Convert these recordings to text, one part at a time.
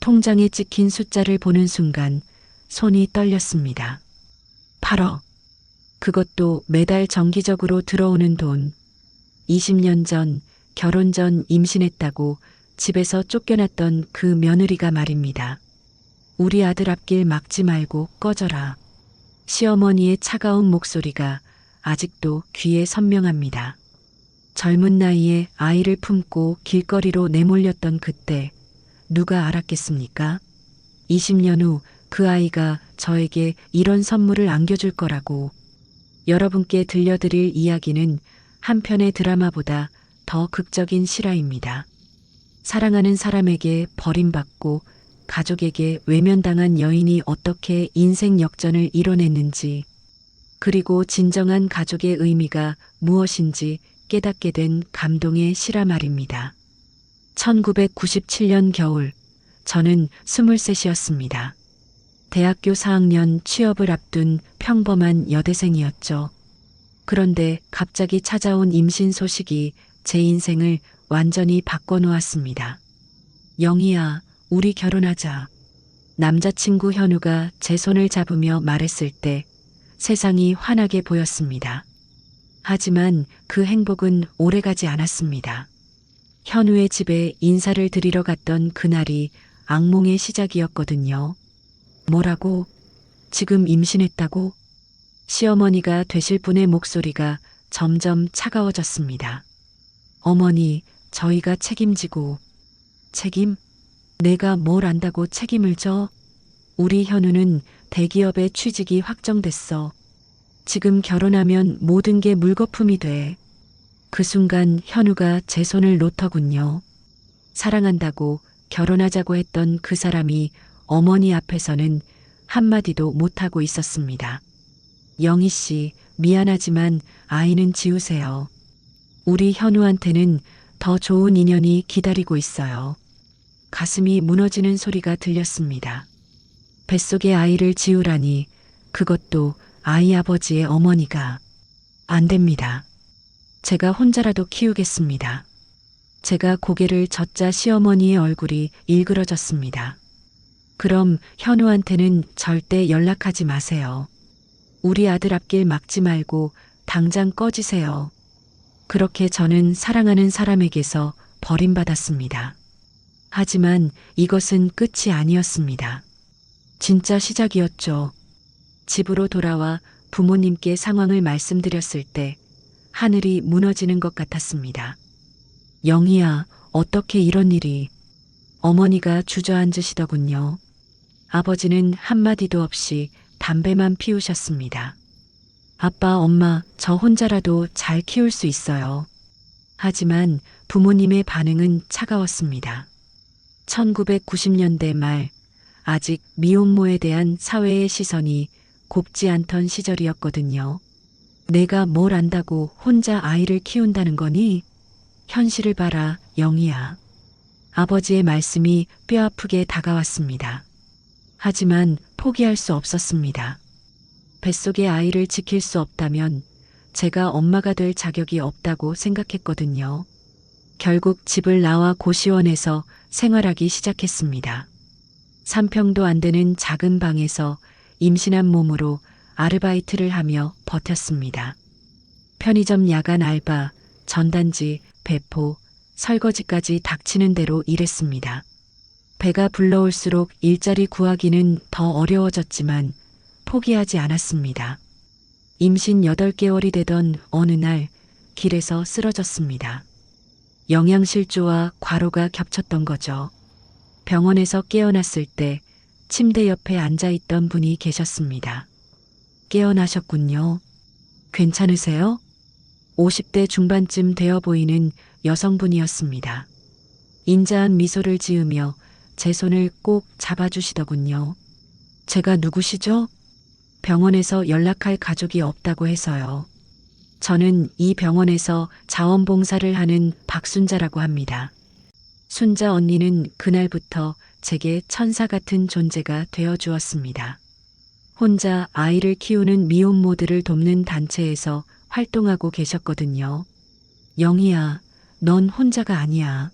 통장에 찍힌 숫자를 보는 순간 손이 떨렸습니다. 8억. 그것도 매달 정기적으로 들어오는 돈. 20년 전, 결혼 전 임신했다고 집에서 쫓겨났던 그 며느리가 말입니다. 우리 아들 앞길 막지 말고 꺼져라. 시어머니의 차가운 목소리가 아직도 귀에 선명합니다. 젊은 나이에 아이를 품고 길거리로 내몰렸던 그때 누가 알았겠습니까? 20년 후 그 아이가 저에게 이런 선물을 안겨줄 거라고. 여러분께 들려드릴 이야기는 한 편의 드라마보다 더 극적인 실화입니다. 사랑하는 사람에게 버림받고 가족에게 외면당한 여인이 어떻게 인생 역전을 이뤄냈는지, 그리고 진정한 가족의 의미가 무엇인지 깨닫게 된 감동의 실화 말입니다. 1997년 겨울, 저는 23이었습니다. 대학교 4학년 취업을 앞둔 평범한 여대생이었죠. 그런데 갑자기 찾아온 임신 소식이 제 인생을 완전히 바꿔놓았습니다. 영희야, 우리 결혼하자. 남자친구 현우가 제 손을 잡으며 말했을 때 세상이 환하게 보였습니다. 하지만 그 행복은 오래가지 않았습니다. 현우의 집에 인사를 드리러 갔던 그날이 악몽의 시작이었거든요. 뭐라고? 지금 임신했다고? 시어머니가 되실 분의 목소리가 점점 차가워졌습니다. 어머니, 저희가 책임지고. 책임? 내가 뭘 안다고 책임을 져? 우리 현우는 대기업에 취직이 확정됐어. 지금 결혼하면 모든 게 물거품이 돼. 그 순간 현우가 제 손을 놓더군요. 사랑한다고 결혼하자고 했던 그 사람이 어머니 앞에서는 한마디도 못하고 있었습니다. 영희 씨, 미안하지만 아이는 지우세요. 우리 현우한테는 더 좋은 인연이 기다리고 있어요. 가슴이 무너지는 소리가 들렸습니다. 뱃속의 아이를 지우라니, 그것도 아이 아버지의 어머니가. 안 됩니다. 제가 혼자라도 키우겠습니다. 제가 고개를 젓자 시어머니의 얼굴이 일그러졌습니다. 그럼 현우한테는 절대 연락하지 마세요. 우리 아들 앞길 막지 말고 당장 꺼지세요. 그렇게 저는 사랑하는 사람에게서 버림받았습니다. 하지만 이것은 끝이 아니었습니다. 진짜 시작이었죠. 집으로 돌아와 부모님께 상황을 말씀드렸을 때 하늘이 무너지는 것 같았습니다. 영희야, 어떻게 이런 일이. 어머니가 주저앉으시더군요. 아버지는 한마디도 없이 담배만 피우셨습니다. 아빠, 엄마, 저 혼자라도 잘 키울 수 있어요. 하지만 부모님의 반응은 차가웠습니다. 1990년대 말, 아직 미혼모에 대한 사회의 시선이 곱지 않던 시절이었거든요. 내가 뭘 안다고 혼자 아이를 키운다는 거니? 현실을 봐라, 영희야. 아버지의 말씀이 뼈아프게 다가왔습니다. 하지만 포기할 수 없었습니다. 뱃속의 아이를 지킬 수 없다면 제가 엄마가 될 자격이 없다고 생각했거든요. 결국 집을 나와 고시원에서 생활하기 시작했습니다. 3평도 안 되는 작은 방에서 임신한 몸으로 아르바이트를 하며 버텼습니다. 편의점 야간 알바, 전단지, 배포, 설거지까지 닥치는 대로 일했습니다. 배가 불러올수록 일자리 구하기는 더 어려워졌지만 포기하지 않았습니다. 임신 8개월이 되던 어느 날 길에서 쓰러졌습니다. 영양실조와 과로가 겹쳤던 거죠. 병원에서 깨어났을 때 침대 옆에 앉아있던 분이 계셨습니다. 깨어나셨군요. 괜찮으세요? 50대 중반쯤 되어 보이는 여성분이었습니다. 인자한 미소를 지으며 제 손을 꼭 잡아주시더군요. 제가 누구시죠? 병원에서 연락할 가족이 없다고 해서요. 저는 이 병원에서 자원봉사를 하는 박순자라고 합니다. 순자 언니는 그날부터 제게 천사 같은 존재가 되어 주었습니다. 혼자 아이를 키우는 미혼모들을 돕는 단체에서 활동하고 계셨거든요. 영희야, 넌 혼자가 아니야.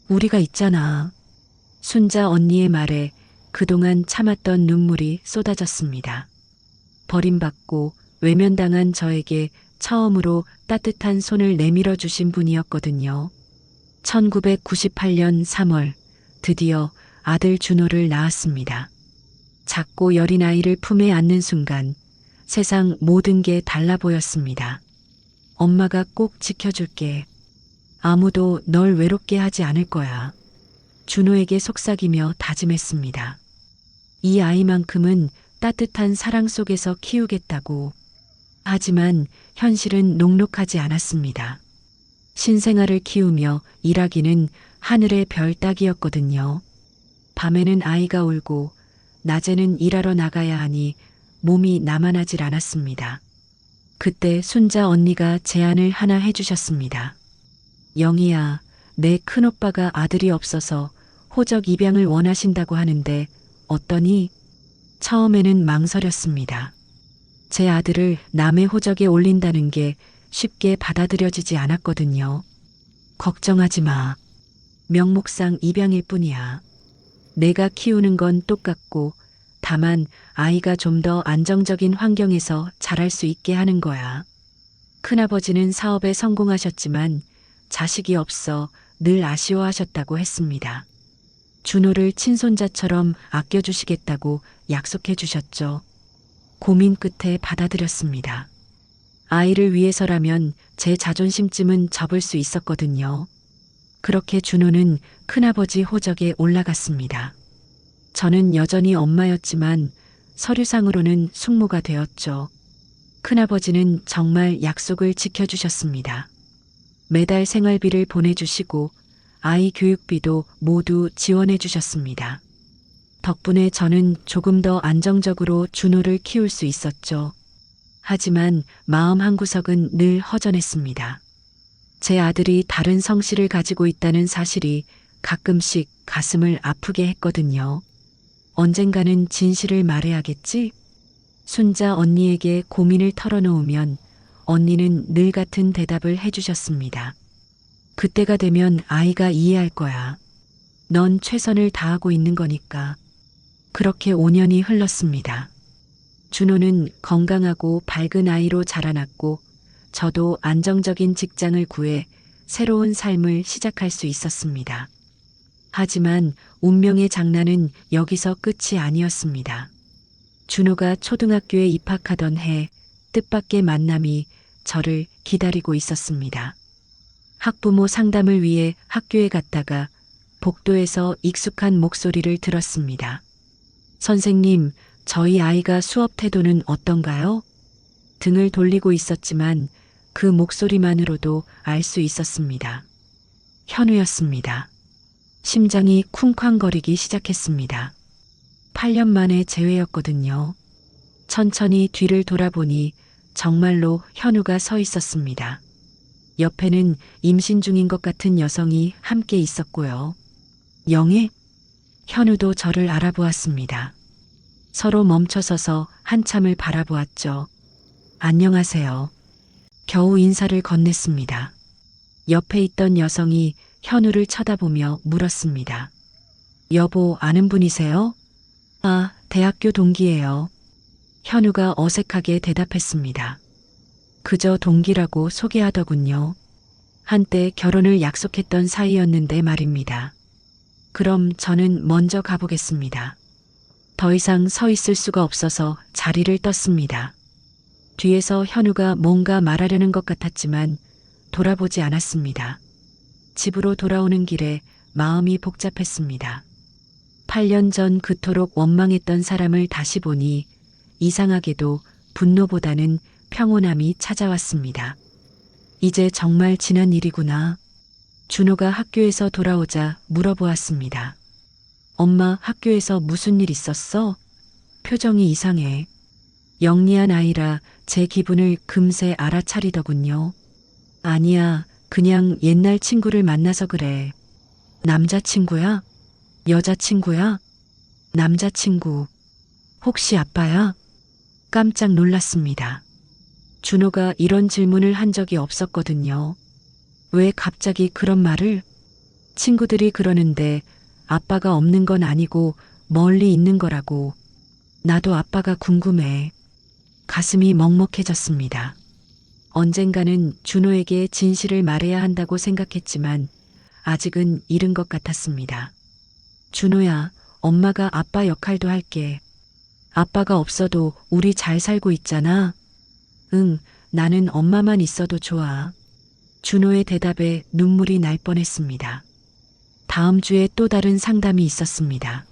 우리가 있잖아. 순자 언니의 말에 그동안 참았던 눈물이 쏟아졌습니다. 버림받고 외면당한 저에게 처음으로 따뜻한 손을 내밀어 주신 분이었거든요. 1998년 3월 드디어 아들 준호를 낳았습니다. 작고 여린 아이를 품에 안는 순간 세상 모든 게 달라 보였습니다. 엄마가 꼭 지켜줄게. 아무도 널 외롭게 하지 않을 거야. 준호에게 속삭이며 다짐했습니다. 이 아이만큼은 따뜻한 사랑 속에서 키우겠다고. 하지만 현실은 녹록하지 않았습니다. 신생아를 키우며 일하기는 하늘의 별 따기였거든요. 밤에는 아이가 울고 낮에는 일하러 나가야 하니 몸이 나만하질 않았습니다. 그때 순자 언니가 제안을 하나 해주셨습니다. 영희야, 내 큰오빠가 아들이 없어서 호적 입양을 원하신다고 하는데 어떠니? 처음에는 망설였습니다. 제 아들을 남의 호적에 올린다는 게 쉽게 받아들여지지 않았거든요. 걱정하지 마. 명목상 입양일 뿐이야. 내가 키우는 건 똑같고 다만 아이가 좀 더 안정적인 환경에서 자랄 수 있게 하는 거야. 큰아버지는 사업에 성공하셨지만 자식이 없어 늘 아쉬워하셨다고 했습니다. 준호를 친손자처럼 아껴주시겠다고 약속해 주셨죠. 고민 끝에 받아들였습니다. 아이를 위해서라면 제 자존심쯤은 접을 수 있었거든요. 그렇게 준호는 큰아버지 호적에 올라갔습니다. 저는 여전히 엄마였지만 서류상으로는 숙모가 되었죠. 큰아버지는 정말 약속을 지켜주셨습니다. 매달 생활비를 보내주시고 아이 교육비도 모두 지원해 주셨습니다. 덕분에 저는 조금 더 안정적으로 준호를 키울 수 있었죠. 하지만 마음 한구석은 늘 허전했습니다. 제 아들이 다른 성씨를 가지고 있다는 사실이 가끔씩 가슴을 아프게 했거든요. 언젠가는 진실을 말해야겠지? 순자 언니에게 고민을 털어놓으면 언니는 늘 같은 대답을 해주셨습니다. 그때가 되면 아이가 이해할 거야. 넌 최선을 다하고 있는 거니까. 그렇게 5년이 흘렀습니다. 준호는 건강하고 밝은 아이로 자라났고 저도 안정적인 직장을 구해 새로운 삶을 시작할 수 있었습니다. 하지만 운명의 장난은 여기서 끝이 아니었습니다. 준호가 초등학교에 입학하던 해 뜻밖의 만남이 저를 기다리고 있었습니다. 학부모 상담을 위해 학교에 갔다가 복도에서 익숙한 목소리를 들었습니다. 선생님, 저희 아이가 수업 태도는 어떤가요? 등을 돌리고 있었지만 그 목소리만으로도 알 수 있었습니다. 현우였습니다. 심장이 쿵쾅거리기 시작했습니다. 8년 만에 재회였거든요. 천천히 뒤를 돌아보니 정말로 현우가 서 있었습니다. 옆에는 임신 중인 것 같은 여성이 함께 있었고요. 영애? 현우도 저를 알아보았습니다. 서로 멈춰서서 한참을 바라보았죠. 안녕하세요. 겨우 인사를 건넸습니다. 옆에 있던 여성이 현우를 쳐다보며 물었습니다. 여보, 아는 분이세요? 아, 대학교 동기예요. 현우가 어색하게 대답했습니다. 그저 동기라고 소개하더군요. 한때 결혼을 약속했던 사이였는데 말입니다. 그럼 저는 먼저 가보겠습니다. 더 이상 서 있을 수가 없어서 자리를 떴습니다. 뒤에서 현우가 뭔가 말하려는 것 같았지만 돌아보지 않았습니다. 집으로 돌아오는 길에 마음이 복잡했습니다. 8년 전 그토록 원망했던 사람을 다시 보니 이상하게도 분노보다는 평온함이 찾아왔습니다. 이제 정말 지난 일이구나. 준호가 학교에서 돌아오자 물어보았습니다. 엄마, 학교에서 무슨 일 있었어? 표정이 이상해. 영리한 아이라 제 기분을 금세 알아차리더군요. 아니야, 그냥 옛날 친구를 만나서 그래. 남자친구야? 여자친구야? 남자친구. 혹시 아빠야? 깜짝 놀랐습니다. 준호가 이런 질문을 한 적이 없었거든요. 왜 갑자기 그런 말을? 친구들이 그러는데 아빠가 없는 건 아니고 멀리 있는 거라고. 나도 아빠가 궁금해. 가슴이 먹먹해졌습니다. 언젠가는 준호에게 진실을 말해야 한다고 생각했지만 아직은 이른 것 같았습니다. 준호야, 엄마가 아빠 역할도 할게. 아빠가 없어도 우리 잘 살고 있잖아. 응, 나는 엄마만 있어도 좋아. 준호의 대답에 눈물이 날 뻔했습니다. 다음 주에 또 다른 상담이 있었습니다.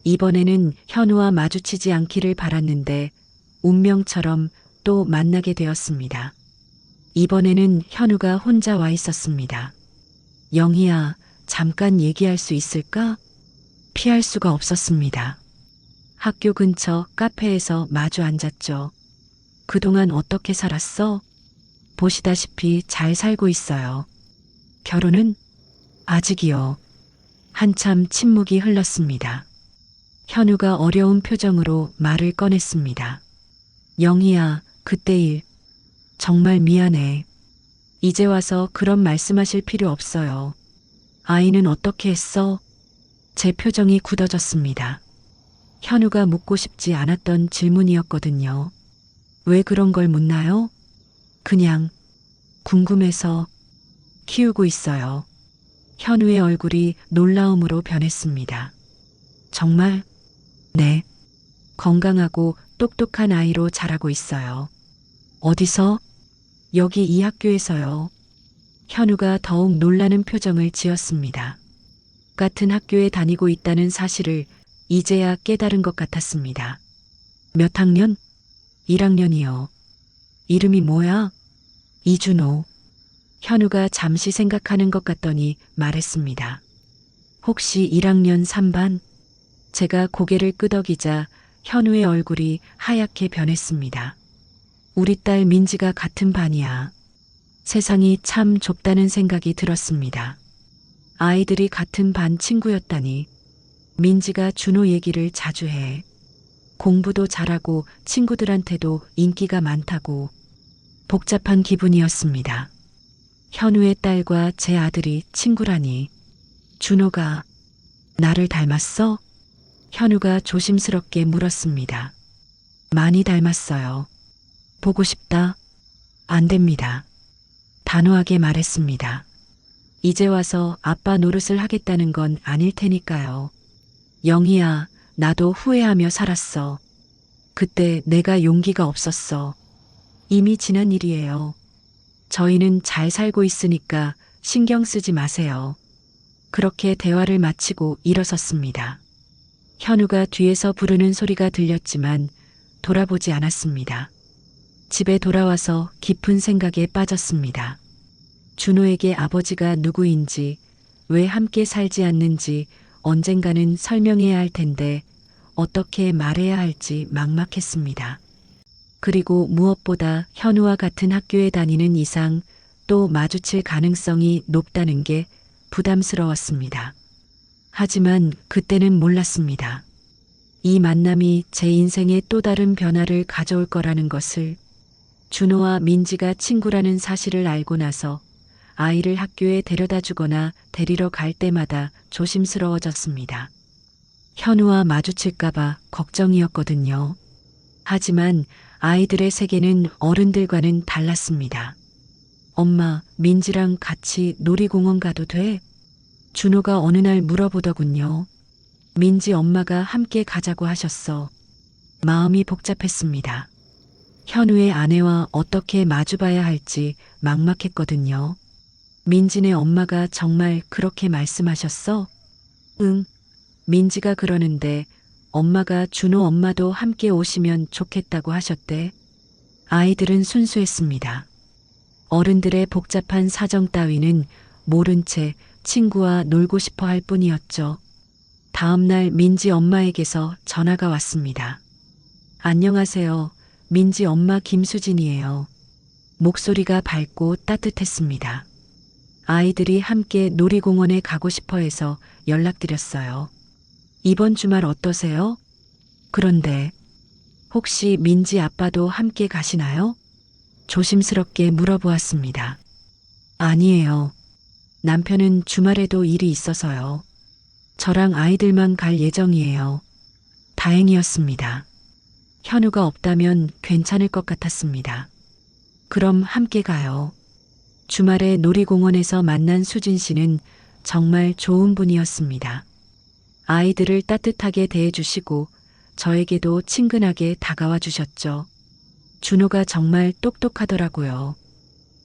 이번에는 현우와 마주치지 않기를 바랐는데 운명처럼 또 만나게 되었습니다. 이번에는 현우가 혼자 와 있었습니다. 영희야, 잠깐 얘기할 수 있을까? 피할 수가 없었습니다. 학교 근처 카페에서 마주 앉았죠. 그동안 어떻게 살았어? 보시다시피 잘 살고 있어요. 결혼은? 아직이요. 한참 침묵이 흘렀습니다. 현우가 어려운 표정으로 말을 꺼냈습니다. 영희야, 그때 일 정말 미안해. 이제 와서 그런 말씀하실 필요 없어요. 아이는 어떻게 했어? 제 표정이 굳어졌습니다. 현우가 묻고 싶지 않았던 질문이었거든요. 왜 그런 걸 묻나요? 그냥 궁금해서. 키우고 있어요. 현우의 얼굴이 놀라움으로 변했습니다. 정말? 네. 건강하고 똑똑한 아이로 자라고 있어요. 어디서? 여기 이 학교에서요. 현우가 더욱 놀라는 표정을 지었습니다. 같은 학교에 다니고 있다는 사실을 이제야 깨달은 것 같았습니다. 몇 학년? 1학년이요. 이름이 뭐야? 이준호. 현우가 잠시 생각하는 것 같더니 말했습니다. 혹시 1학년 3반? 제가 고개를 끄덕이자 현우의 얼굴이 하얗게 변했습니다. 우리 딸 민지가 같은 반이야. 세상이 참 좁다는 생각이 들었습니다. 아이들이 같은 반 친구였다니. 민지가 준호 얘기를 자주 해. 공부도 잘하고 친구들한테도 인기가 많다고. 복잡한 기분이었습니다. 현우의 딸과 제 아들이 친구라니. 준호가 나를 닮았어? 현우가 조심스럽게 물었습니다. 많이 닮았어요. 보고 싶다? 안 됩니다. 단호하게 말했습니다. 이제 와서 아빠 노릇을 하겠다는 건 아닐 테니까요. 영희야, 나도 후회하며 살았어. 그때 내가 용기가 없었어. 이미 지난 일이에요. 저희는 잘 살고 있으니까 신경 쓰지 마세요. 그렇게 대화를 마치고 일어섰습니다. 현우가 뒤에서 부르는 소리가 들렸지만 돌아보지 않았습니다. 집에 돌아와서 깊은 생각에 빠졌습니다. 준호에게 아버지가 누구인지, 왜 함께 살지 않는지 언젠가는 설명해야 할 텐데 어떻게 말해야 할지 막막했습니다. 그리고 무엇보다 현우와 같은 학교에 다니는 이상 또 마주칠 가능성이 높다는 게 부담스러웠습니다. 하지만 그때는 몰랐습니다. 이 만남이 제 인생에 또 다른 변화를 가져올 거라는 것을. 준호와 민지가 친구라는 사실을 알고 나서 아이를 학교에 데려다 주거나 데리러 갈 때마다 조심스러워졌습니다. 현우와 마주칠까봐 걱정이었거든요. 하지만 아이들의 세계는 어른들과는 달랐습니다. 엄마, 민지랑 같이 놀이공원 가도 돼? 준호가 어느 날 물어보더군요. 민지 엄마가 함께 가자고 하셨어. 마음이 복잡했습니다. 현우의 아내와 어떻게 마주봐야 할지 막막했거든요. 민지네 엄마가 정말 그렇게 말씀하셨어? 응. 민지가 그러는데 엄마가 준호 엄마도 함께 오시면 좋겠다고 하셨대. 아이들은 순수했습니다. 어른들의 복잡한 사정 따위는 모른 채 친구와 놀고 싶어 할 뿐이었죠. 다음 날 민지 엄마에게서 전화가 왔습니다. 안녕하세요. 민지 엄마 김수진이에요. 목소리가 밝고 따뜻했습니다. 아이들이 함께 놀이공원에 가고 싶어 해서 연락드렸어요. 이번 주말 어떠세요? 그런데 혹시 민지 아빠도 함께 가시나요? 조심스럽게 물어보았습니다. 아니에요. 남편은 주말에도 일이 있어서요. 저랑 아이들만 갈 예정이에요. 다행이었습니다. 현우가 없다면 괜찮을 것 같았습니다. 그럼 함께 가요. 주말에 놀이공원에서 만난 수진 씨는 정말 좋은 분이었습니다. 아이들을 따뜻하게 대해주시고 저에게도 친근하게 다가와 주셨죠. 준호가 정말 똑똑하더라고요.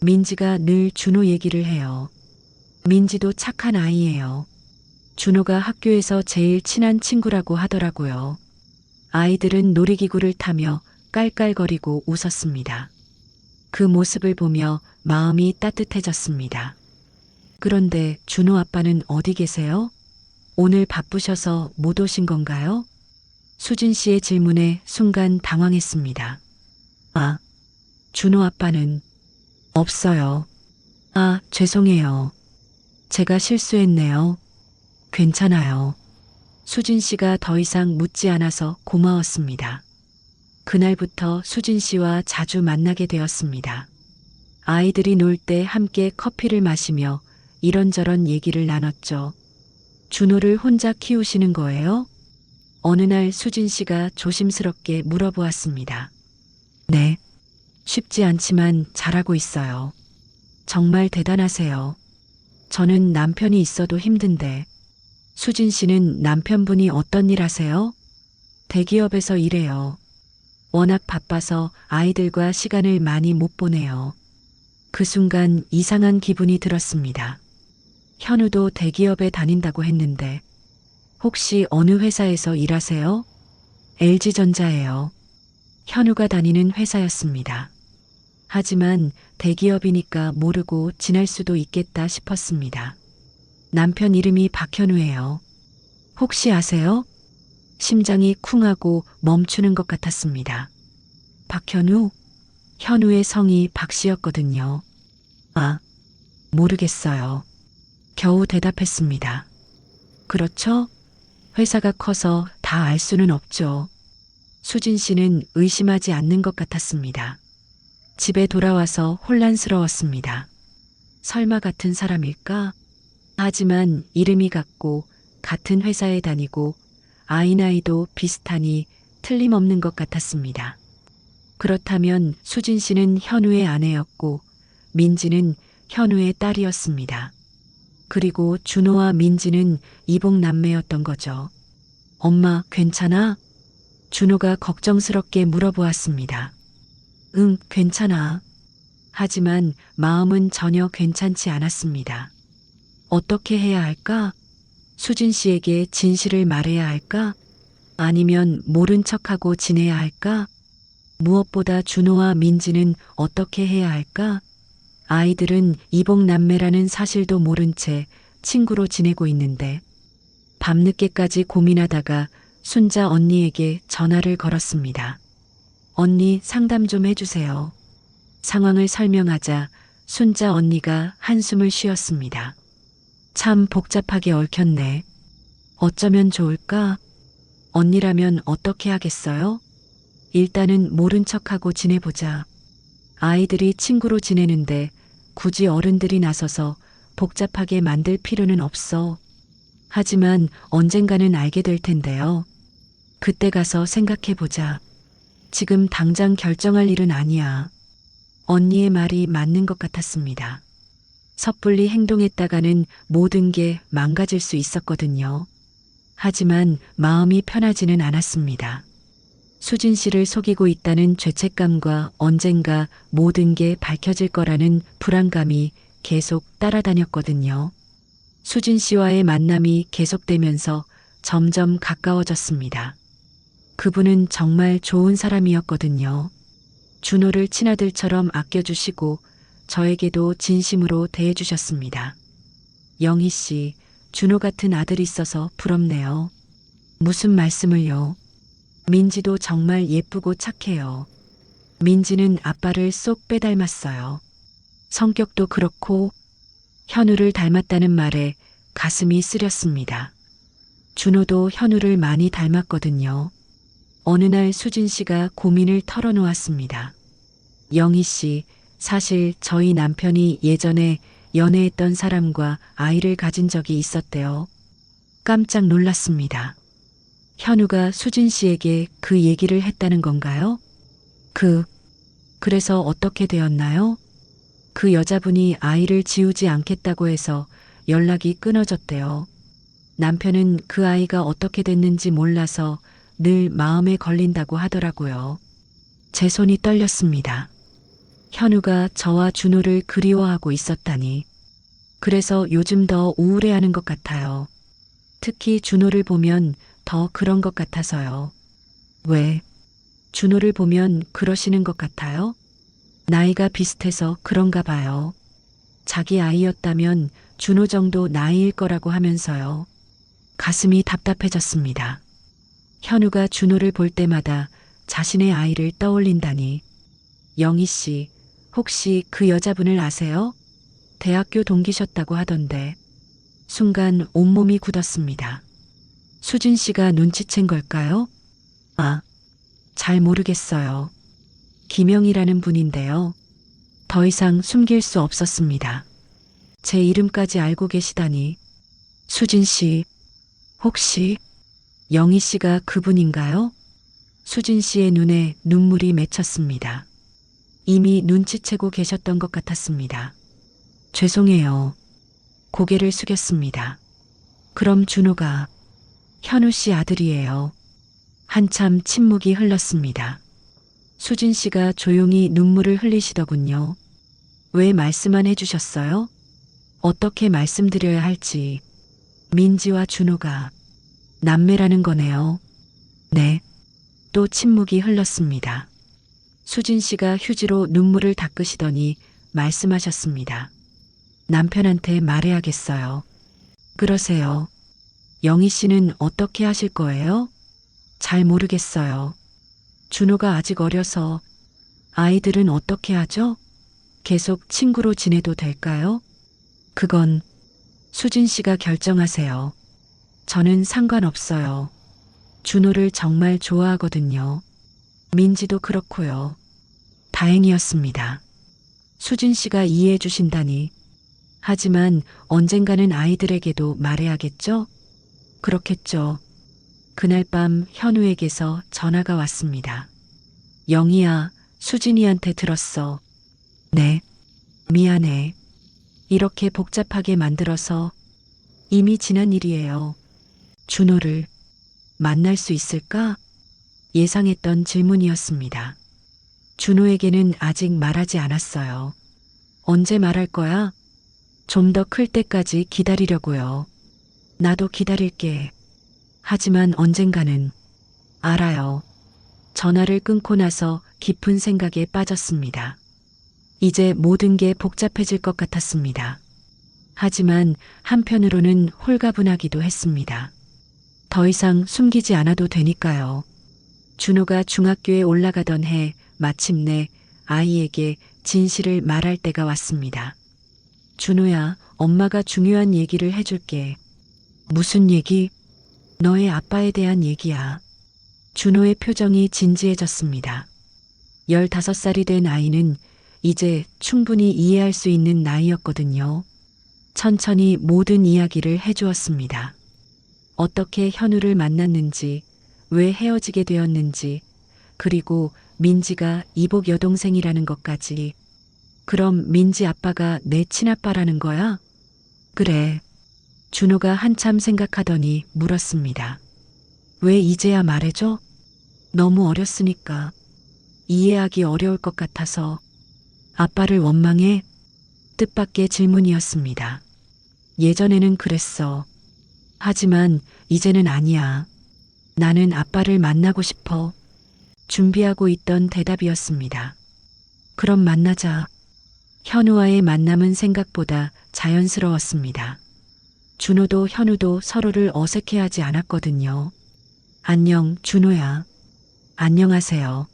민지가 늘 준호 얘기를 해요. 민지도 착한 아이예요. 준호가 학교에서 제일 친한 친구라고 하더라고요. 아이들은 놀이기구를 타며 깔깔거리고 웃었습니다. 그 모습을 보며 마음이 따뜻해졌습니다. 그런데 준호 아빠는 어디 계세요? 오늘 바쁘셔서 못 오신 건가요? 수진 씨의 질문에 순간 당황했습니다. 아, 준호 아빠는 없어요. 아, 죄송해요. 제가 실수했네요. 괜찮아요. 수진 씨가 더 이상 묻지 않아서 고마웠습니다. 그날부터 수진 씨와 자주 만나게 되었습니다. 아이들이 놀 때 함께 커피를 마시며 이런저런 얘기를 나눴죠. 준호를 혼자 키우시는 거예요? 어느 날 수진 씨가 조심스럽게 물어보았습니다. 네. 쉽지 않지만 잘하고 있어요. 정말 대단하세요. 저는 남편이 있어도 힘든데. 수진 씨는 남편분이 어떤 일 하세요? 대기업에서 일해요. 워낙 바빠서 아이들과 시간을 많이 못 보내요. 그 순간 이상한 기분이 들었습니다. 현우도 대기업에 다닌다고 했는데 혹시 어느 회사에서 일하세요? LG전자예요. 현우가 다니는 회사였습니다. 하지만 대기업이니까 모르고 지날 수도 있겠다 싶었습니다. 남편 이름이 박현우예요. 혹시 아세요? 심장이 쿵하고 멈추는 것 같았습니다. 박현우? 현우의 성이 박씨였거든요. 아, 모르겠어요. 겨우 대답했습니다. 그렇죠? 회사가 커서 다 알 수는 없죠. 수진 씨는 의심하지 않는 것 같았습니다. 집에 돌아와서 혼란스러웠습니다. 설마 같은 사람일까? 하지만 이름이 같고 같은 회사에 다니고 아이 나이도 비슷하니 틀림없는 것 같았습니다. 그렇다면 수진 씨는 현우의 아내였고 민지는 현우의 딸이었습니다. 그리고 준호와 민지는 이복 남매였던 거죠. 엄마, 괜찮아? 준호가 걱정스럽게 물어보았습니다. 응, 괜찮아. 하지만 마음은 전혀 괜찮지 않았습니다. 어떻게 해야 할까? 수진 씨에게 진실을 말해야 할까? 아니면 모른 척하고 지내야 할까? 무엇보다 준호와 민지는 어떻게 해야 할까? 아이들은 이복 남매라는 사실도 모른 채 친구로 지내고 있는데 밤늦게까지 고민하다가 순자 언니에게 전화를 걸었습니다. 언니 상담 좀 해주세요. 상황을 설명하자 순자 언니가 한숨을 쉬었습니다. 참 복잡하게 얽혔네. 어쩌면 좋을까? 언니라면 어떻게 하겠어요? 일단은 모른 척하고 지내보자. 아이들이 친구로 지내는데 굳이 어른들이 나서서 복잡하게 만들 필요는 없어. 하지만 언젠가는 알게 될 텐데요. 그때 가서 생각해보자. 지금 당장 결정할 일은 아니야. 언니의 말이 맞는 것 같았습니다. 섣불리 행동했다가는 모든 게 망가질 수 있었거든요. 하지만 마음이 편하지는 않았습니다. 수진 씨를 속이고 있다는 죄책감과 언젠가 모든 게 밝혀질 거라는 불안감이 계속 따라다녔거든요. 수진 씨와의 만남이 계속되면서 점점 가까워졌습니다. 그분은 정말 좋은 사람이었거든요. 준호를 친아들처럼 아껴주시고 저에게도 진심으로 대해주셨습니다. 영희 씨, 준호 같은 아들이 있어서 부럽네요. 무슨 말씀을요? 민지도 정말 예쁘고 착해요. 민지는 아빠를 쏙 빼닮았어요. 성격도 그렇고 현우를 닮았다는 말에 가슴이 쓰렸습니다. 준호도 현우를 많이 닮았거든요. 어느 날 수진 씨가 고민을 털어놓았습니다. 영희 씨, 사실 저희 남편이 예전에 연애했던 사람과 아이를 가진 적이 있었대요. 깜짝 놀랐습니다. 현우가 수진 씨에게 그 얘기를 했다는 건가요? 그래서 어떻게 되었나요? 그 여자분이 아이를 지우지 않겠다고 해서 연락이 끊어졌대요. 남편은 그 아이가 어떻게 됐는지 몰라서 늘 마음에 걸린다고 하더라고요. 제 손이 떨렸습니다. 현우가 저와 준호를 그리워하고 있었다니. 그래서 요즘 더 우울해하는 것 같아요. 특히 준호를 보면 더 그런 것 같아서요. 왜? 준호를 보면 그러시는 것 같아요? 나이가 비슷해서 그런가 봐요. 자기 아이였다면 준호 정도 나이일 거라고 하면서요. 가슴이 답답해졌습니다. 현우가 준호를 볼 때마다 자신의 아이를 떠올린다니. 영희 씨, 혹시 그 여자분을 아세요? 대학교 동기셨다고 하던데. 순간 온몸이 굳었습니다. 수진 씨가 눈치챈 걸까요? 잘 모르겠어요. 김영이라는 분인데요. 더 이상 숨길 수 없었습니다. 제 이름까지 알고 계시다니. 수진 씨, 혹시 영희 씨가 그분인가요? 수진 씨의 눈에 눈물이 맺혔습니다. 이미 눈치채고 계셨던 것 같았습니다. 죄송해요. 고개를 숙였습니다. 그럼 준호가 현우 씨 아들이에요. 한참 침묵이 흘렀습니다. 수진 씨가 조용히 눈물을 흘리시더군요. 왜 말씀만 해주셨어요? 어떻게 말씀드려야 할지. 민지와 준호가 남매라는 거네요. 네. 또 침묵이 흘렀습니다. 수진 씨가 휴지로 눈물을 닦으시더니 말씀하셨습니다. 남편한테 말해야겠어요. 그러세요. 영희 씨는 어떻게 하실 거예요? 잘 모르겠어요. 준호가 아직 어려서. 아이들은 어떻게 하죠? 계속 친구로 지내도 될까요? 그건 수진 씨가 결정하세요. 저는 상관없어요. 준호를 정말 좋아하거든요. 민지도 그렇고요. 다행이었습니다. 수진 씨가 이해해 주신다니. 하지만 언젠가는 아이들에게도 말해야겠죠? 그렇겠죠. 그날 밤 현우에게서 전화가 왔습니다. 영희야, 수진이한테 들었어. 네. 미안해. 이렇게 복잡하게 만들어서. 이미 지난 일이에요. 준호를 만날 수 있을까? 예상했던 질문이었습니다. 준호에게는 아직 말하지 않았어요. 언제 말할 거야? 좀 더 클 때까지 기다리려고요. 나도 기다릴게. 하지만 언젠가는. 알아요. 전화를 끊고 나서 깊은 생각에 빠졌습니다. 이제 모든 게 복잡해질 것 같았습니다. 하지만 한편으로는 홀가분하기도 했습니다. 더 이상 숨기지 않아도 되니까요. 준호가 중학교에 올라가던 해 마침내 아이에게 진실을 말할 때가 왔습니다. 준호야, 엄마가 중요한 얘기를 해줄게. 무슨 얘기? 너의 아빠에 대한 얘기야. 준호의 표정이 진지해졌습니다. 15살이 된 아이는 이제 충분히 이해할 수 있는 나이였거든요. 천천히 모든 이야기를 해주었습니다. 어떻게 현우를 만났는지, 왜 헤어지게 되었는지, 그리고 민지가 이복 여동생이라는 것까지. 그럼 민지 아빠가 내 친아빠라는 거야? 그래. 준호가 한참 생각하더니 물었습니다. 왜 이제야 말해줘? 너무 어렸으니까. 이해하기 어려울 것 같아서. 아빠를 원망해? 뜻밖의 질문이었습니다. 예전에는 그랬어. 하지만 이제는 아니야. 나는 아빠를 만나고 싶어. 준비하고 있던 대답이었습니다. 그럼 만나자. 현우와의 만남은 생각보다 자연스러웠습니다. 준호도 현우도 서로를 어색해하지 않았거든요. 안녕, 준호야. 안녕하세요.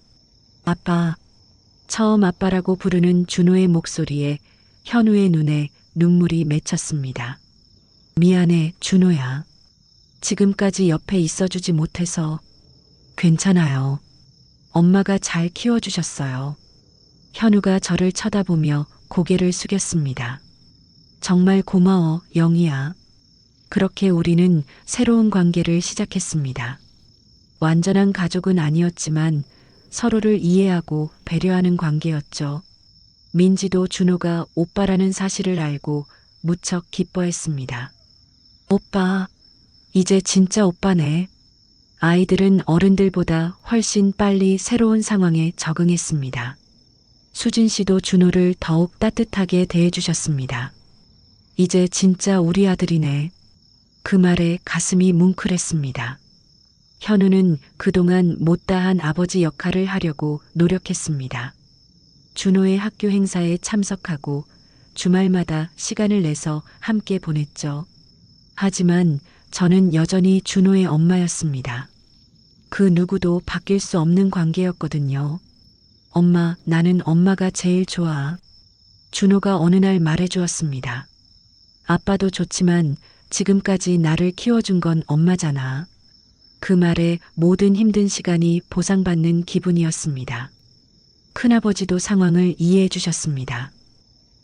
아빠. 처음 아빠라고 부르는 준호의 목소리에 현우의 눈에 눈물이 맺혔습니다. 미안해, 준호야. 지금까지 옆에 있어주지 못해서. 괜찮아요. 엄마가 잘 키워주셨어요. 현우가 저를 쳐다보며 고개를 숙였습니다. 정말 고마워, 영희야. 그렇게 우리는 새로운 관계를 시작했습니다. 완전한 가족은 아니었지만 서로를 이해하고 배려하는 관계였죠. 민지도 준호가 오빠라는 사실을 알고 무척 기뻐했습니다. 오빠, 이제 진짜 오빠네. 아이들은 어른들보다 훨씬 빨리 새로운 상황에 적응했습니다. 수진 씨도 준호를 더욱 따뜻하게 대해주셨습니다. 이제 진짜 우리 아들이네. 그 말에 가슴이 뭉클했습니다. 현우는 그동안 못다한 아버지 역할을 하려고 노력했습니다. 준호의 학교 행사에 참석하고 주말마다 시간을 내서 함께 보냈죠. 하지만 저는 여전히 준호의 엄마였습니다. 그 누구도 바뀔 수 없는 관계였거든요. 엄마, 나는 엄마가 제일 좋아. 준호가 어느 날 말해주었습니다. 아빠도 좋지만 지금까지 나를 키워준 건 엄마잖아. 그 말에 모든 힘든 시간이 보상받는 기분이었습니다. 큰아버지도 상황을 이해해 주셨습니다.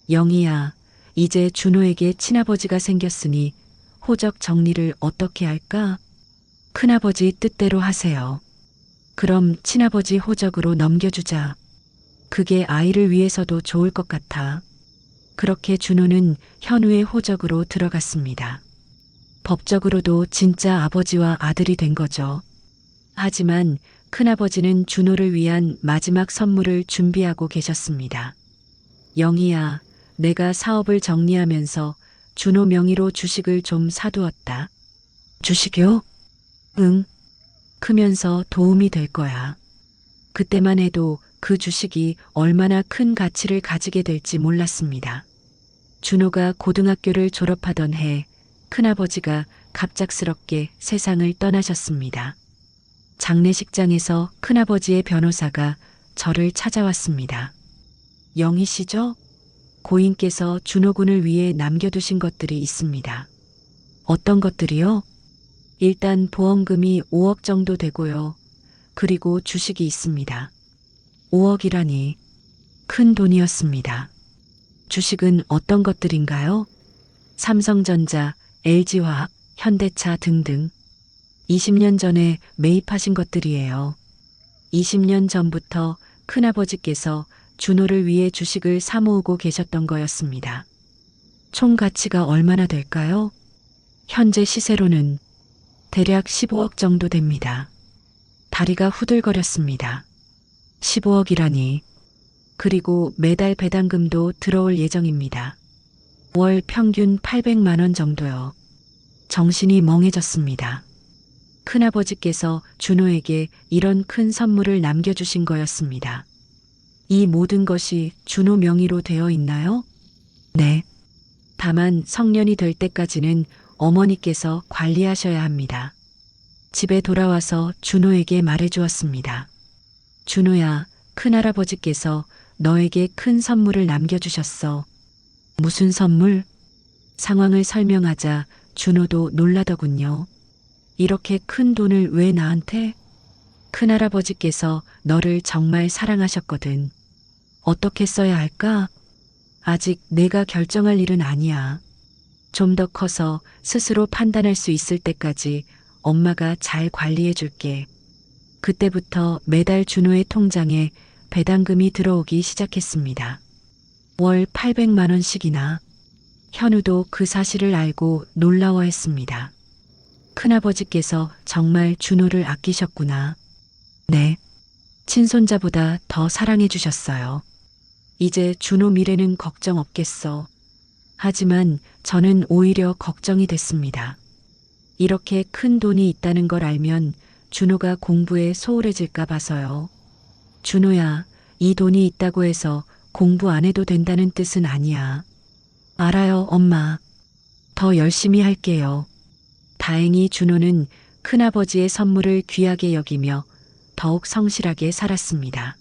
영희야, 이제 준호에게 친아버지가 생겼으니 호적 정리를 어떻게 할까? 큰아버지 뜻대로 하세요. 그럼 친아버지 호적으로 넘겨주자. 그게 아이를 위해서도 좋을 것 같아. 그렇게 준호는 현우의 호적으로 들어갔습니다. 법적으로도 진짜 아버지와 아들이 된 거죠. 하지만 큰아버지는 준호를 위한 마지막 선물을 준비하고 계셨습니다. 영희야, 내가 사업을 정리하면서 준호 명의로 주식을 좀 사두었다. 주식이요? 응. 크면서 도움이 될 거야. 그때만 해도 그 주식이 얼마나 큰 가치를 가지게 될지 몰랐습니다. 준호가 고등학교를 졸업하던 해 큰아버지가 갑작스럽게 세상을 떠나셨습니다. 장례식장에서 큰아버지의 변호사가 저를 찾아왔습니다. 영희 씨죠? 고인께서 준호 군을 위해 남겨두신 것들이 있습니다. 어떤 것들이요? 일단 보험금이 5억 정도 되고요. 그리고 주식이 있습니다. 5억이라니 큰 돈이었습니다. 주식은 어떤 것들인가요? 삼성전자, LG화학, 현대차 등등 20년 전에 매입하신 것들이에요. 20년 전부터 큰아버지께서 준호를 위해 주식을 사모으고 계셨던 거였습니다. 총 가치가 얼마나 될까요? 현재 시세로는 대략 15억 정도 됩니다. 다리가 후들거렸습니다. 15억이라니. 그리고 매달 배당금도 들어올 예정입니다. 월 평균 800만 원 정도요. 정신이 멍해졌습니다. 큰아버지께서 준호에게 이런 큰 선물을 남겨주신 거였습니다. 이 모든 것이 준호 명의로 되어 있나요? 네. 다만 성년이 될 때까지는 어머니께서 관리하셔야 합니다. 집에 돌아와서 준호에게 말해주었습니다. 준호야, 큰할아버지께서 너에게 큰 선물을 남겨주셨어. 무슨 선물? 상황을 설명하자 준호도 놀라더군요. 이렇게 큰 돈을 왜 나한테? 큰할아버지께서 너를 정말 사랑하셨거든. 어떻게 써야 할까? 아직 내가 결정할 일은 아니야. 좀 더 커서 스스로 판단할 수 있을 때까지 엄마가 잘 관리해 줄게. 그때부터 매달 준호의 통장에 배당금이 들어오기 시작했습니다. 월 800만 원씩이나. 현우도 그 사실을 알고 놀라워했습니다. 큰아버지께서 정말 준호를 아끼셨구나. 네. 친손자보다 더 사랑해 주셨어요. 이제 준호 미래는 걱정 없겠어. 하지만 저는 오히려 걱정이 됐습니다. 이렇게 큰 돈이 있다는 걸 알면 준호가 공부에 소홀해질까 봐서요. 준호야, 이 돈이 있다고 해서 공부 안 해도 된다는 뜻은 아니야. 알아요, 엄마. 더 열심히 할게요. 다행히 준호는 큰아버지의 선물을 귀하게 여기며 더욱 성실하게 살았습니다.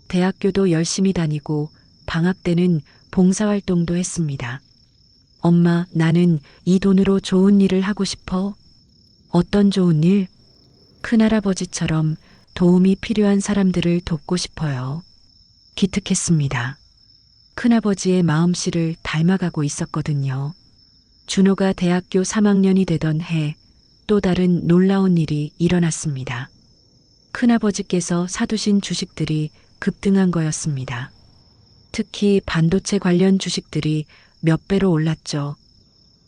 대학교도 열심히 다니고 방학 때는 봉사활동도 했습니다. 엄마, 나는 이 돈으로 좋은 일을 하고 싶어. 어떤 좋은 일? 큰할아버지처럼 도움이 필요한 사람들을 돕고 싶어요. 기특했습니다. 큰아버지의 마음씨를 닮아가고 있었거든요. 준호가 대학교 3학년이 되던 해 또 다른 놀라운 일이 일어났습니다. 큰아버지께서 사두신 주식들이 급등한 거였습니다. 특히 반도체 관련 주식들이 몇 배로 올랐죠.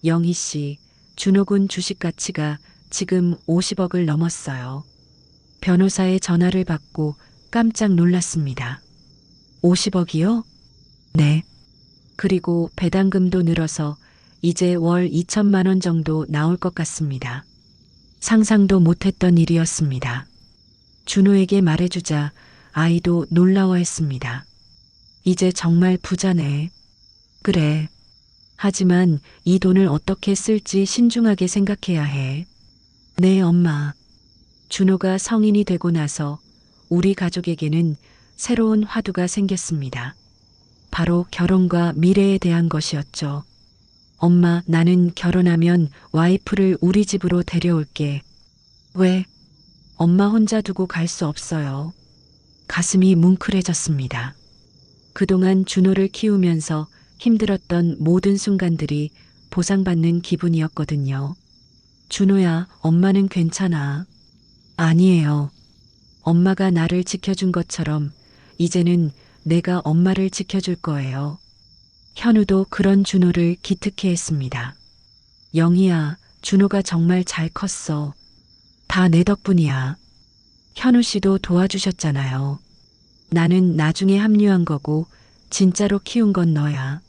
영희 씨, 준호군 주식 가치가 지금 50억을 넘었어요. 변호사의 전화를 받고 깜짝 놀랐습니다. 50억이요? 네. 그리고 배당금도 늘어서 이제 월 2천만 원 정도 나올 것 같습니다. 상상도 못했던 일이었습니다. 준호에게 말해주자 아이도 놀라워했습니다. 이제 정말 부자네. 그래. 하지만 이 돈을 어떻게 쓸지 신중하게 생각해야 해. 네, 엄마. 준호가 성인이 되고 나서 우리 가족에게는 새로운 화두가 생겼습니다. 바로 결혼과 미래에 대한 것이었죠. 엄마, 나는 결혼하면 와이프를 우리 집으로 데려올게. 왜? 엄마 혼자 두고 갈 수 없어요. 가슴이 뭉클해졌습니다. 그동안 준호를 키우면서 힘들었던 모든 순간들이 보상받는 기분이었거든요. 준호야, 엄마는 괜찮아. 아니에요. 엄마가 나를 지켜준 것처럼 이제는 내가 엄마를 지켜줄 거예요. 현우도 그런 준호를 기특해 했습니다. 영희야, 준호가 정말 잘 컸어. 다 내 덕분이야. 현우 씨도 도와주셨잖아요. 나는 나중에 합류한 거고 진짜로 키운 건 너야.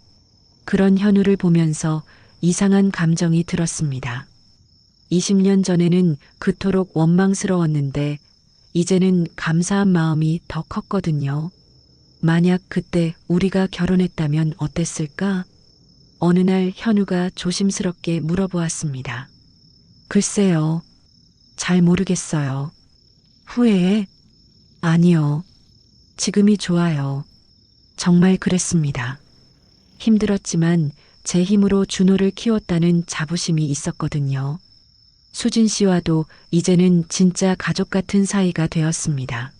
그런 현우를 보면서 이상한 감정이 들었습니다. 20년 전에는 그토록 원망스러웠는데 이제는 감사한 마음이 더 컸거든요. 만약 그때 우리가 결혼했다면 어땠을까? 어느 날 현우가 조심스럽게 물어보았습니다. 글쎄요. 잘 모르겠어요. 후회해? 아니요. 지금이 좋아요. 정말 그랬습니다. 힘들었지만 제 힘으로 준호를 키웠다는 자부심이 있었거든요. 수진 씨와도 이제는 진짜 가족 같은 사이가 되었습니다.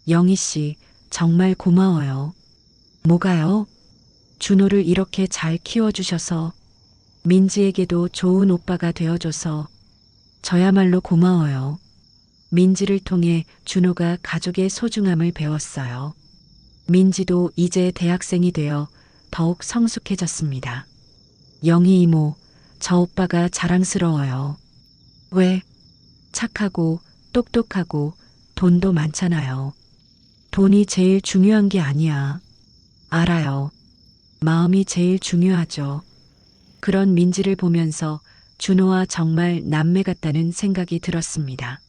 영희 씨, 정말 고마워요. 뭐가요? 준호를 이렇게 잘 키워주셔서, 민지에게도 좋은 오빠가 되어줘서, 저야말로 고마워요. 민지를 통해 준호가 가족의 소중함을 배웠어요. 민지도 이제 대학생이 되어 더욱 성숙해졌습니다. 영희 이모, 저 오빠가 자랑스러워요. 왜? 착하고 똑똑하고 돈도 많잖아요. 돈이 제일 중요한 게 아니야. 알아요. 마음이 제일 중요하죠. 그런 민지를 보면서 준호와 정말 남매 같다는 생각이 들었습니다.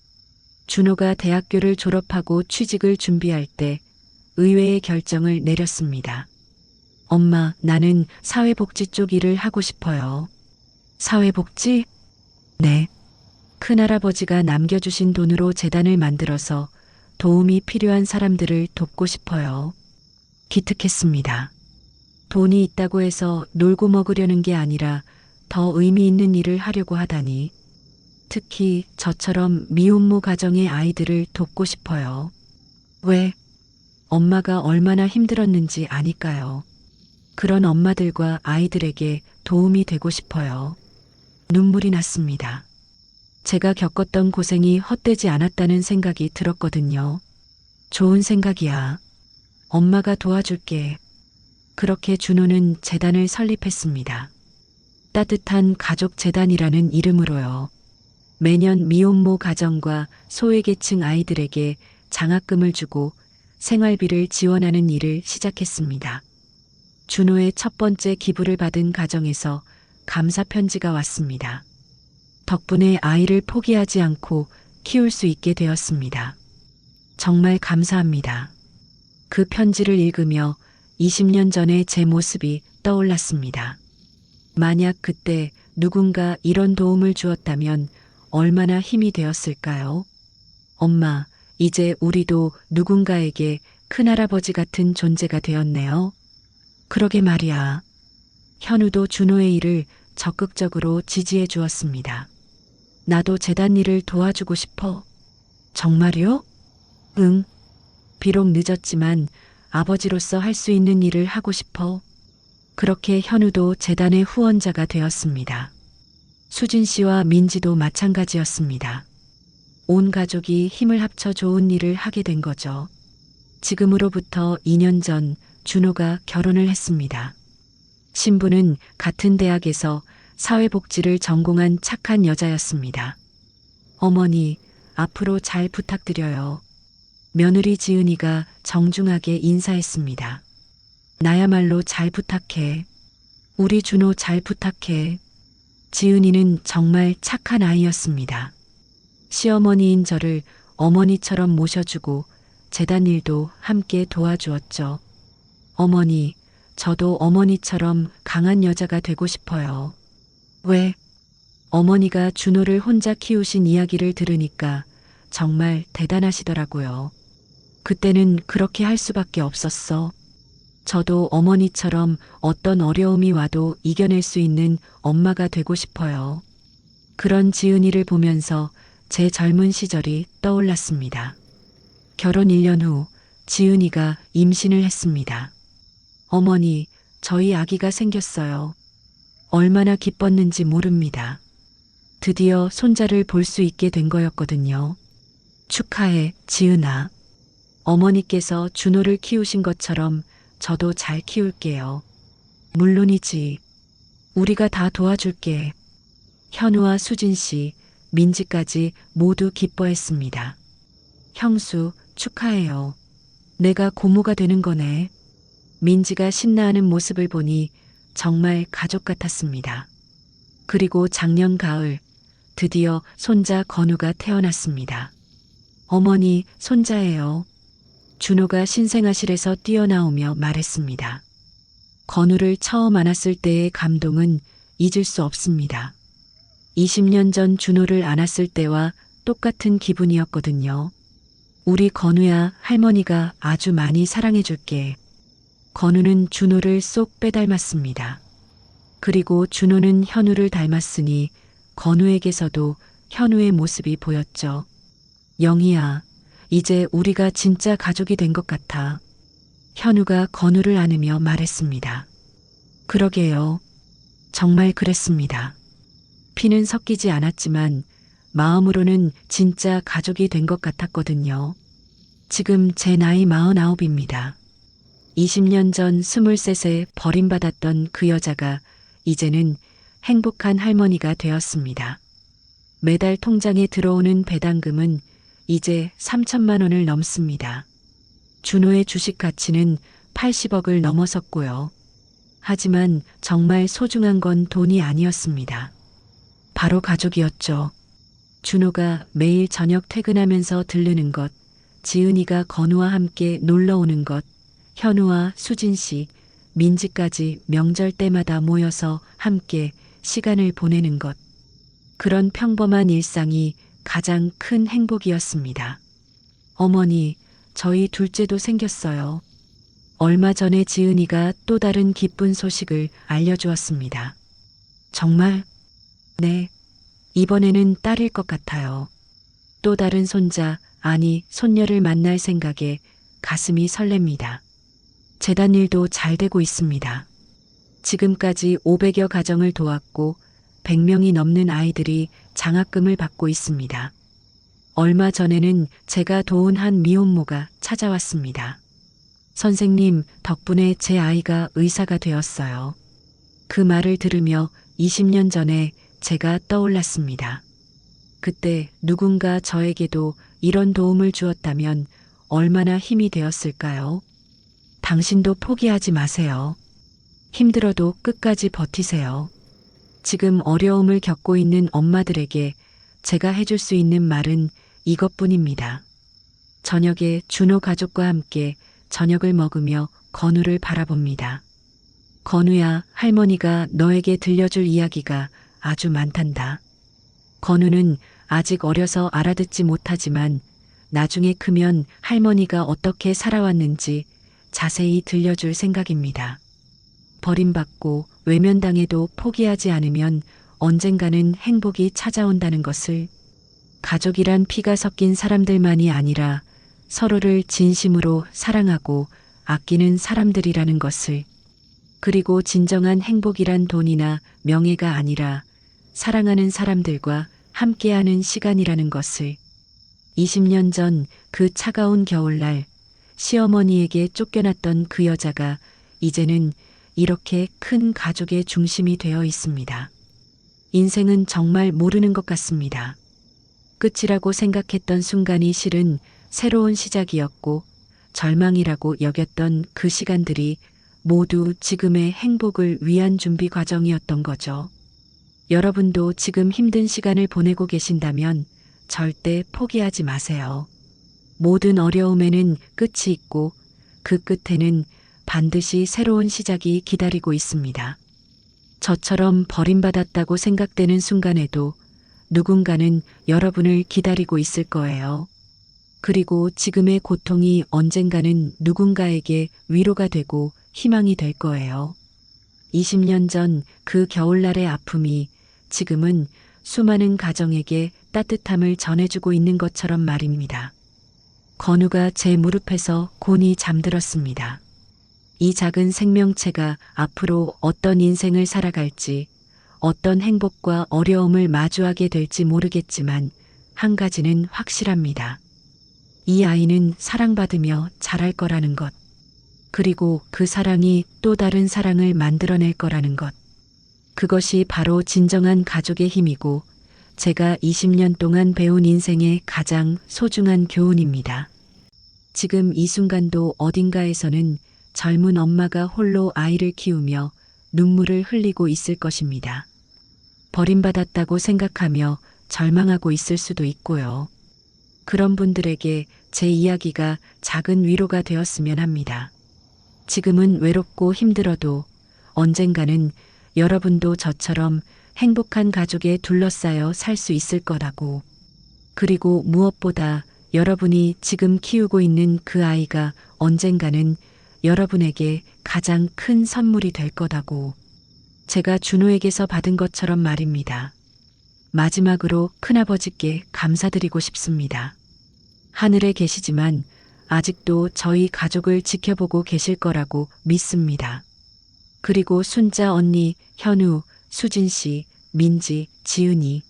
준호가 대학교를 졸업하고 취직을 준비할 때 의외의 결정을 내렸습니다. 엄마, 나는 사회복지 쪽 일을 하고 싶어요. 사회복지? 네. 큰할아버지가 남겨주신 돈으로 재단을 만들어서 도움이 필요한 사람들을 돕고 싶어요. 기특했습니다. 돈이 있다고 해서 놀고 먹으려는 게 아니라 더 의미 있는 일을 하려고 하다니. 특히 저처럼 미혼모 가정의 아이들을 돕고 싶어요. 왜? 엄마가 얼마나 힘들었는지 아니까요. 그런 엄마들과 아이들에게 도움이 되고 싶어요. 눈물이 났습니다. 제가 겪었던 고생이 헛되지 않았다는 생각이 들었거든요. 좋은 생각이야. 엄마가 도와줄게. 그렇게 준호는 재단을 설립했습니다. 따뜻한 가족재단이라는 이름으로요. 매년 미혼모 가정과 소외계층 아이들에게 장학금을 주고 생활비를 지원하는 일을 시작했습니다. 준호의 첫 번째 기부를 받은 가정에서 감사 편지가 왔습니다. 덕분에 아이를 포기하지 않고 키울 수 있게 되었습니다. 정말 감사합니다. 그 편지를 읽으며 20년 전의 제 모습이 떠올랐습니다. 만약 그때 누군가 이런 도움을 주었다면 얼마나 힘이 되었을까요? 엄마, 이제 우리도 누군가에게 큰할아버지 같은 존재가 되었네요. 그러게 말이야. 현우도 준호의 일을 적극적으로 지지해 주었습니다. 나도 재단 일을 도와주고 싶어. 정말요? 응. 비록 늦었지만 아버지로서 할 수 있는 일을 하고 싶어. 그렇게 현우도 재단의 후원자가 되었습니다. 수진 씨와 민지도 마찬가지였습니다. 온 가족이 힘을 합쳐 좋은 일을 하게 된 거죠. 지금으로부터 2년 전 준호가 결혼을 했습니다. 신부는 같은 대학에서 사회복지를 전공한 착한 여자였습니다. 어머니, 앞으로 잘 부탁드려요. 며느리 지은이가 정중하게 인사했습니다. 나야말로 잘 부탁해. 우리 준호 잘 부탁해. 지은이는 정말 착한 아이였습니다. 시어머니인 저를 어머니처럼 모셔주고 재단 일도 함께 도와주었죠. 어머니, 저도 어머니처럼 강한 여자가 되고 싶어요. 왜? 어머니가 준호를 혼자 키우신 이야기를 들으니까 정말 대단하시더라고요. 그때는 그렇게 할 수밖에 없었어. 저도 어머니처럼 어떤 어려움이 와도 이겨낼 수 있는 엄마가 되고 싶어요. 그런 지은이를 보면서 제 젊은 시절이 떠올랐습니다. 결혼 1년 후 지은이가 임신을 했습니다. 어머니, 저희 아기가 생겼어요. 얼마나 기뻤는지 모릅니다. 드디어 손자를 볼 수 있게 된 거였거든요. 축하해, 지은아. 어머니께서 준호를 키우신 것처럼 저도 잘 키울게요. 물론이지. 우리가 다 도와줄게. 현우와 수진 씨, 민지까지 모두 기뻐했습니다. 형수, 축하해요. 내가 고모가 되는 거네. 민지가 신나하는 모습을 보니 정말 가족 같았습니다. 그리고 작년 가을, 드디어 손자 건우가 태어났습니다. 어머니, 손자예요. 준호가 신생아실에서 뛰어나오며 말했습니다. 건우를 처음 안았을 때의 감동은 잊을 수 없습니다. 20년 전 준호를 안았을 때와 똑같은 기분이었거든요. 우리 건우야, 할머니가 아주 많이 사랑해줄게. 건우는 준호를 쏙 빼닮았습니다. 그리고 준호는 현우를 닮았으니 건우에게서도 현우의 모습이 보였죠. 영희야, 이제 우리가 진짜 가족이 된 것 같아. 현우가 건우를 안으며 말했습니다. 그러게요. 정말 그랬습니다. 피는 섞이지 않았지만 마음으로는 진짜 가족이 된 것 같았거든요. 지금 제 나이 49입니다. 20년 전 23세 버림받았던 그 여자가 이제는 행복한 할머니가 되었습니다. 매달 통장에 들어오는 배당금은 이제 3천만 원을 넘습니다. 준호의 주식 가치는 80억을 넘어섰고요. 하지만 정말 소중한 건 돈이 아니었습니다. 바로 가족이었죠. 준호가 매일 저녁 퇴근하면서 들르는 것, 지은이가 건우와 함께 놀러 오는 것, 현우와 수진 씨, 민지까지 명절 때마다 모여서 함께 시간을 보내는 것. 그런 평범한 일상이 가장 큰 행복이었습니다. 어머니, 저희 둘째도 생겼어요. 얼마 전에 지은이가 또 다른 기쁜 소식을 알려주었습니다. 정말? 네. 이번에는 딸일 것 같아요. 또 다른 손자, 아니 손녀를 만날 생각에 가슴이 설렙니다. 재단 일도 잘 되고 있습니다. 지금까지 500여 가정을 도왔고 100명이 넘는 아이들이 장학금을 받고 있습니다. 얼마 전에는 제가 도운 한 미혼모가 찾아왔습니다. 선생님, 덕분에 제 아이가 의사가 되었어요. 그 말을 들으며 20년 전에 제가 떠올랐습니다. 그때 누군가 저에게도 이런 도움을 주었다면 얼마나 힘이 되었을까요? 당신도 포기하지 마세요. 힘들어도 끝까지 버티세요. 지금 어려움을 겪고 있는 엄마들에게 제가 해줄 수 있는 말은 이것뿐입니다. 저녁에 준호 가족과 함께 저녁을 먹으며 건우를 바라봅니다. 건우야, 할머니가 너에게 들려줄 이야기가 아주 많단다. 건우는 아직 어려서 알아듣지 못하지만 나중에 크면 할머니가 어떻게 살아왔는지 자세히 들려줄 생각입니다. 버림받고 외면당해도 포기하지 않으면 언젠가는 행복이 찾아온다는 것을, 가족이란 피가 섞인 사람들만이 아니라 서로를 진심으로 사랑하고 아끼는 사람들이라는 것을, 그리고 진정한 행복이란 돈이나 명예가 아니라 사랑하는 사람들과 함께하는 시간이라는 것을 20년 전 그 차가운 겨울날 시어머니에게 쫓겨났던 그 여자가 이제는 이렇게 큰 가족의 중심이 되어 있습니다. 인생은 정말 모르는 것 같습니다. 끝이라고 생각했던 순간이 실은 새로운 시작이었고 절망이라고 여겼던 그 시간들이 모두 지금의 행복을 위한 준비 과정이었던 거죠. 여러분도 지금 힘든 시간을 보내고 계신다면 절대 포기하지 마세요. 모든 어려움에는 끝이 있고 그 끝에는 반드시 새로운 시작이 기다리고 있습니다. 저처럼 버림받았다고 생각되는 순간에도 누군가는 여러분을 기다리고 있을 거예요. 그리고 지금의 고통이 언젠가는 누군가에게 위로가 되고 희망이 될 거예요. 20년 전 그 겨울날의 아픔이 지금은 수많은 가정에게 따뜻함을 전해주고 있는 것처럼 말입니다. 건우가 제 무릎에서 곤히 잠들었습니다. 이 작은 생명체가 앞으로 어떤 인생을 살아갈지, 어떤 행복과 어려움을 마주하게 될지 모르겠지만 한 가지는 확실합니다. 이 아이는 사랑받으며 자랄 거라는 것, 그리고 그 사랑이 또 다른 사랑을 만들어낼 거라는 것. 그것이 바로 진정한 가족의 힘이고 제가 20년 동안 배운 인생의 가장 소중한 교훈입니다. 지금 이 순간도 어딘가에서는 젊은 엄마가 홀로 아이를 키우며 눈물을 흘리고 있을 것입니다. 버림받았다고 생각하며 절망하고 있을 수도 있고요. 그런 분들에게 제 이야기가 작은 위로가 되었으면 합니다. 지금은 외롭고 힘들어도 언젠가는 여러분도 저처럼 행복한 가족에 둘러싸여 살 수 있을 거라고. 그리고 무엇보다 여러분이 지금 키우고 있는 그 아이가 언젠가는 여러분에게 가장 큰 선물이 될 거다고. 제가 준호에게서 받은 것처럼 말입니다. 마지막으로 큰아버지께 감사드리고 싶습니다. 하늘에 계시지만 아직도 저희 가족을 지켜보고 계실 거라고 믿습니다. 그리고 순자 언니, 현우, 수진 씨, 민지, 지은이,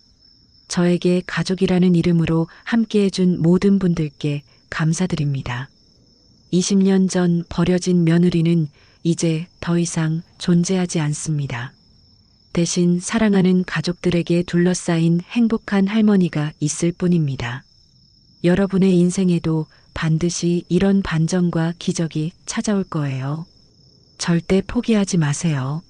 저에게 가족이라는 이름으로 함께해준 모든 분들께 감사드립니다. 20년 전 버려진 며느리는 이제 더 이상 존재하지 않습니다. 대신 사랑하는 가족들에게 둘러싸인 행복한 할머니가 있을 뿐입니다. 여러분의 인생에도 반드시 이런 반전과 기적이 찾아올 거예요. 절대 포기하지 마세요.